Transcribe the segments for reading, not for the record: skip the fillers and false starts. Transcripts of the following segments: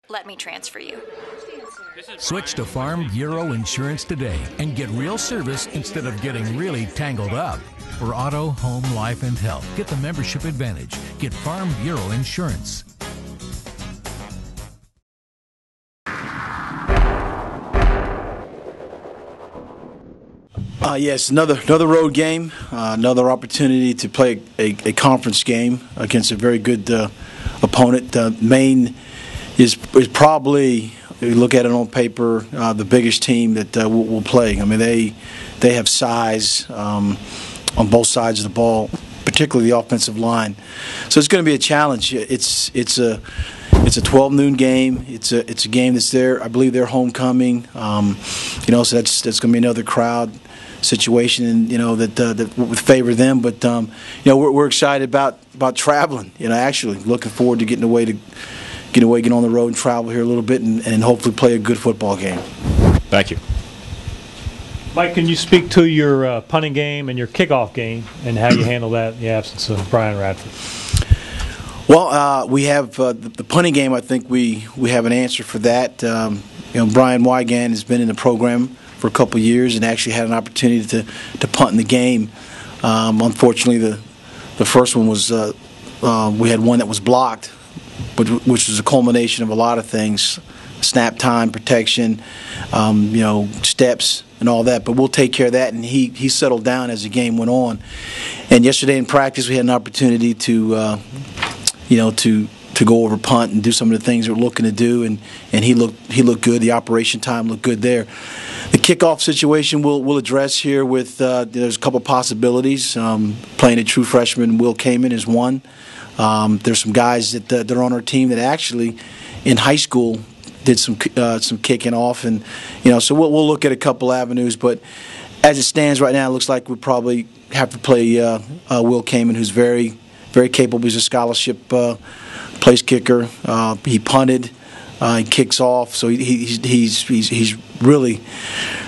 Let me transfer you. Switch to Farm Bureau Insurance today and get real service instead of getting really tangled up. For auto, home, life, and health, get the membership advantage. Get Farm Bureau Insurance. Yes, another road game, another opportunity to play a conference game against a very good opponent. Maine is probably, if you look at it on paper, the biggest team that will play. I mean, they have size on both sides of the ball, particularly the offensive line. So it's going to be a challenge. It's a 12 noon game. It's a game that's there. I believe they're homecoming. So that's going to be another crowd situation, and that would favor them. But we're excited about traveling. Actually looking forward to getting away, get on the road and travel here a little bit, and hopefully play a good football game. Thank you. Mike, can you speak to your punting game and your kickoff game and how you handle that in the absence of Brian Radford? Well, we have the punting game. I think we have an answer for that. Brian Wygan has been in the program for a couple of years and actually had an opportunity to punt in the game. Unfortunately, the first one was we had one that was blocked, which was a culmination of a lot of things: snap time, protection, steps, and all that. But we'll take care of that, and he settled down as the game went on. And yesterday in practice, we had an opportunity to go over punt and do some of the things we're looking to do, and he looked good. The operation time looked good there. The kickoff situation we'll address here with there's a couple possibilities. Playing a true freshman, Will Kamen, is one. There's some guys that are on our team that actually in high school did some kicking off, and so we'll look at a couple avenues. But as it stands right now, it looks like we probably have to play Will Kamen, who's very, very capable. He's a scholarship place kicker. He punted. He kicks off, so he's really,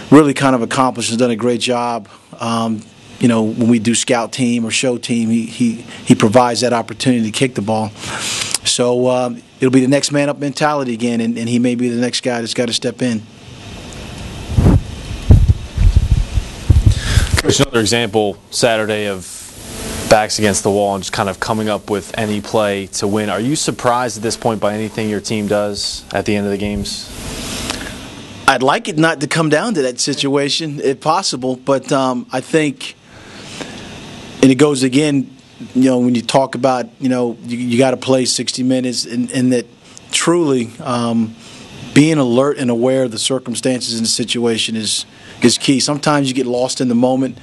really kind of accomplished and done a great job. When we do scout team or show team, he provides that opportunity to kick the ball. So it'll be the next man up mentality again, and he may be the next guy that's got to step in. There's another example Saturday of backs against the wall and just kind of coming up with any play to win. Are you surprised at this point by anything your team does at the end of the games? I'd like it not to come down to that situation, if possible, but I think, and it goes again, when you talk about, you got to play 60 minutes, and that truly being alert and aware of the circumstances in the situation is key. Sometimes you get lost in the moment.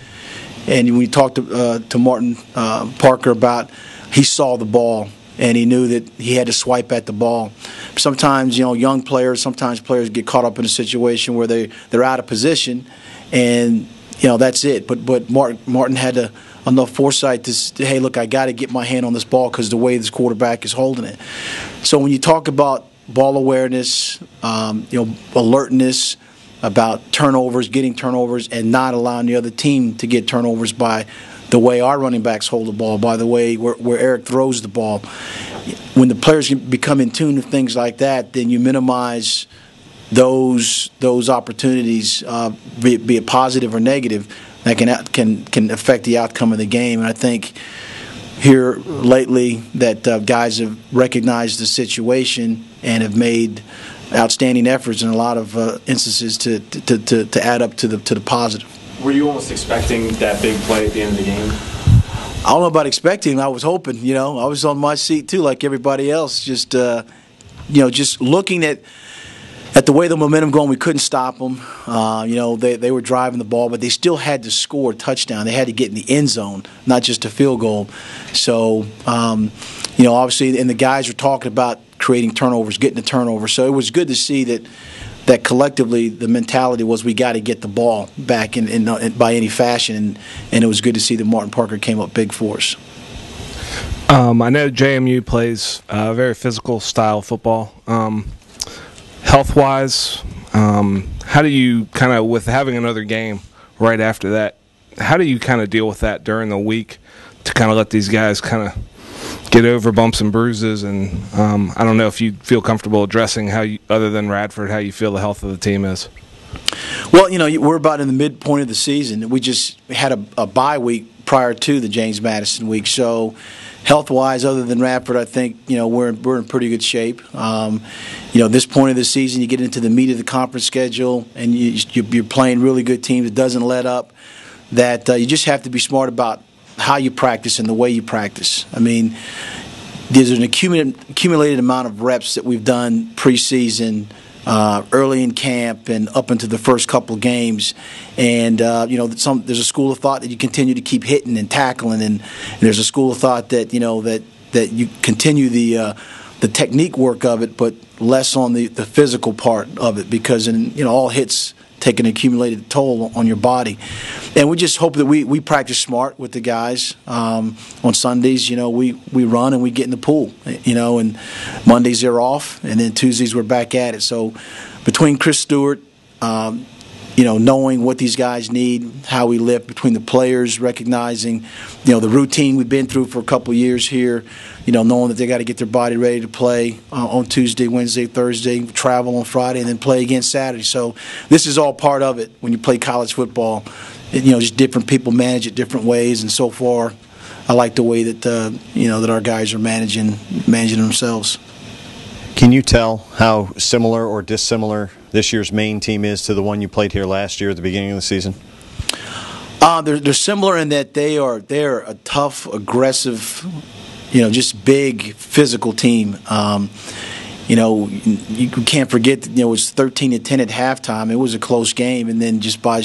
And when you talk to Martin Parker about, he saw the ball and he knew that he had to swipe at the ball. Sometimes, young players, sometimes players get caught up in a situation where they're out of position, and that's it. But Martin had enough foresight to say, hey, look, I got to get my hand on this ball because the way this quarterback is holding it. So when you talk about ball awareness, alertness, about turnovers, getting turnovers, and not allowing the other team to get turnovers by the way our running backs hold the ball, by the way where Eric throws the ball. When the players become in tune with things like that, then you minimize those opportunities, be it positive or negative, that can affect the outcome of the game. And I think here lately that guys have recognized the situation and have made outstanding efforts in a lot of instances to add up to the positive. Were you almost expecting that big play at the end of the game? I don't know about expecting. I was hoping. I was on my seat too, like everybody else. Just just looking at the way the momentum going, we couldn't stop them. They were driving the ball, but they still had to score a touchdown. They had to get in the end zone, not just a field goal. So, obviously, and the guys were talking about creating turnovers, getting the turnover. So it was good to see that collectively the mentality was we got to get the ball back in by any fashion, and it was good to see that Martin Parker came up big for us. I know JMU plays very physical style football. Health-wise, how do you kind of, with having another game right after that, how do you kind of deal with that during the week to kind of let these guys kind of get over bumps and bruises. And I don't know if you feel comfortable addressing other than Radford, how you feel the health of the team is. Well, we're about in the midpoint of the season. We just had a bye week prior to the James Madison week, so health-wise, other than Radford, I think we're in pretty good shape. This point of the season, you get into the meat of the conference schedule, and you're playing really good teams. It doesn't let up. That you just have to be smart about how you practice and the way you practice. I mean, there's an accumulated amount of reps that we've done preseason, early in camp and up into the first couple games, and there's a school of thought that you continue to keep hitting and tackling, and there's a school of thought that that you continue the technique work of it, but less on the physical part of it, because all hits take an accumulated toll on your body. And we just hope that we practice smart with the guys. On Sundays, we run and we get in the pool, and Mondays they're off, and then Tuesdays we're back at it. So between Chris Stewart, knowing what these guys need, how we lift, between the players, recognizing, the routine we've been through for a couple of years here, knowing that they got to get their body ready to play on Tuesday, Wednesday, Thursday, travel on Friday, and then play again Saturday. So this is all part of it when you play college football. Just different people manage it different ways, and so far, I like the way that that our guys are managing themselves. Can you tell how similar or dissimilar this year's Maine team is to the one you played here last year at the beginning of the season? They're similar in that they're a tough, aggressive, just big, physical team. You can't forget that it was 13-10 at halftime. It was a close game, and then just by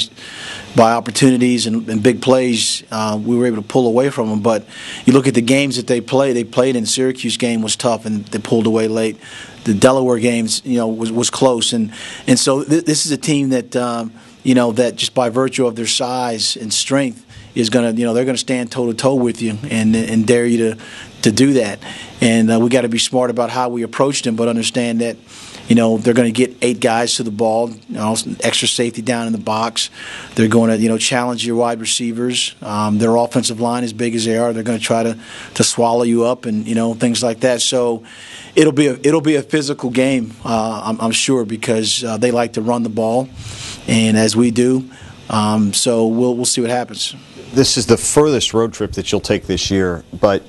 opportunities and big plays, we were able to pull away from them. But you look at the games that they played in the Syracuse game was tough, and they pulled away late. The Delaware games, was close, and so this is a team that that just by virtue of their size and strength is gonna they're gonna stand toe to toe with you and dare you to do that. And we got to be smart about how we approach them, but understand that they're going to get 8 guys to the ball, extra safety down in the box. They're going to challenge your wide receivers. Their offensive line, as big as they are, they're going to try to swallow you up and things like that. So it'll be a physical game, I'm sure, because they like to run the ball, and as we do. So we'll see what happens. This is the furthest road trip that you'll take this year, but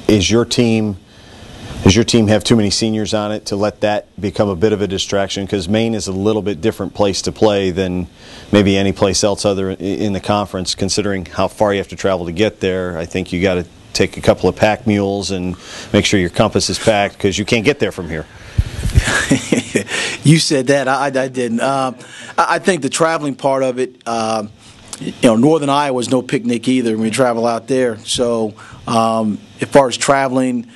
does your team have too many seniors on it to let that become a bit of a distraction? Because Maine is a little bit different place to play than maybe any place else other in the conference, considering how far you have to travel to get there. I think you got to take a couple of pack mules and make sure your compass is packed, because you can't get there from here. You said that. I didn't. I think the traveling part of it, Northern Iowa is no picnic either when we travel out there. So as far as traveling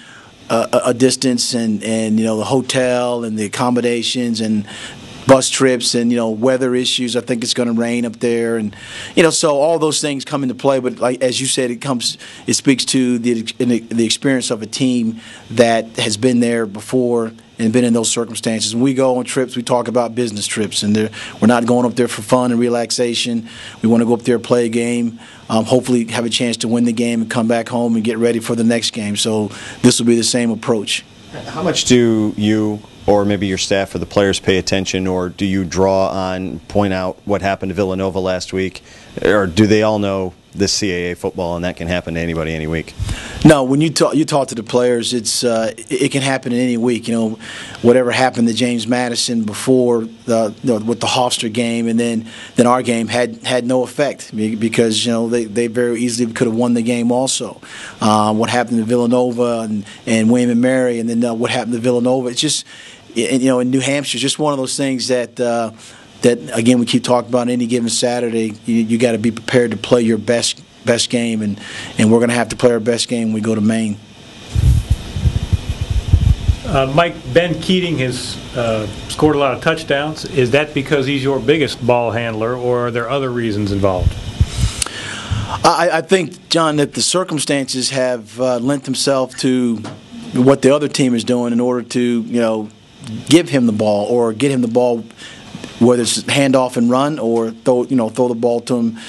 a distance and the hotel and the accommodations and bus trips and weather issues, I think it's going to rain up there, and so all those things come into play. But like as you said, it speaks to the experience of a team that has been there before and been in those circumstances. When we go on trips, we talk about business trips, and we're not going up there for fun and relaxation. We want to go up there, play a game, hopefully have a chance to win the game and come back home and get ready for the next game. So this will be the same approach. How much do you or maybe your staff or the players pay attention, or do you point out what happened to Villanova last week, or do they all know this CAA football and that can happen to anybody any week? No, when you talk to the players, it can happen in any week. Whatever happened to James Madison before with the Hofstra game, and then our game had no effect, because they very easily could have won the game also. What happened to Villanova and William and Mary, and then what happened to Villanova? It's just in New Hampshire, it's just one of those things that again we keep talking about. Any given Saturday, you got to be prepared to play your best game, and we're going to have to play our best game when we go to Maine. Mike, Ben Keating has scored a lot of touchdowns. Is that because he's your biggest ball handler, or are there other reasons involved? I think, John, that the circumstances have lent themselves to what the other team is doing in order to give him the ball or get him the ball, whether it's hand off and run or throw the ball to him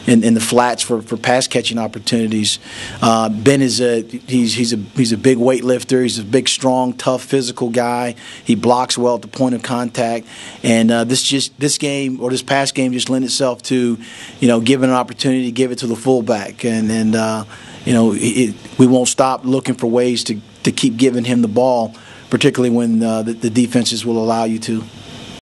in the flats for pass catching opportunities. Ben is he's a big weightlifter. He's a big, strong, tough, physical guy. He blocks well at the point of contact. And this game or this pass game just lent itself to, giving an opportunity to give it to the fullback. We won't stop looking for ways to keep giving him the ball, particularly when the defenses will allow you to.